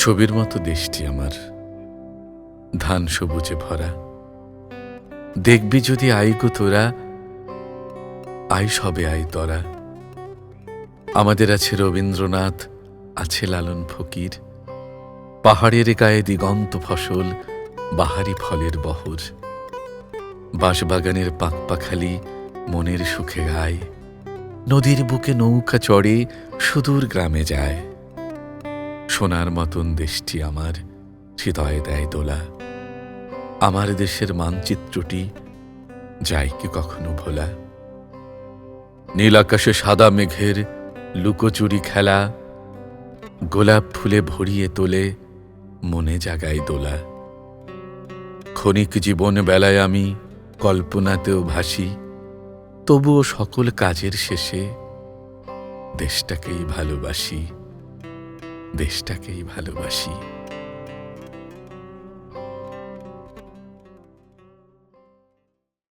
ছবির মতো দেশটি আমার, ধান সবুজে ভরা। দেখবি যদি আইগো তোরা, আই সবে আই তরা। আমাদের আছে রবীন্দ্রনাথ, আছে লালন ফকির। পাহাড়ের গায়ে দিগন্ত ফসল, বাহারি ফলের বহর। বাঁশবাগানের পাখপাখালি মনের সুখে গায়। নদীর বুকে নৌকা চড়ে সুদূর গ্রামে যায়। সোনার মতন দেশটি আমার, হৃদয়ে দেয় দোলা। আমার দেশের মানচিত্রটি যায় কি কখনো ভোলা? নীল আকাশে সাদা মেঘের লুকোচুরি খেলা, গোলাপ ফুলে ভরিয়ে তোলে মনে জাগায় দোলা। ক্ষণিক জীবন বেলায় আমি কল্পনাতেও ভাসি, তবুও সকল কাজের শেষে দেশটাকেই ভালোবাসি, দেশটাকেই ভালোবাসি।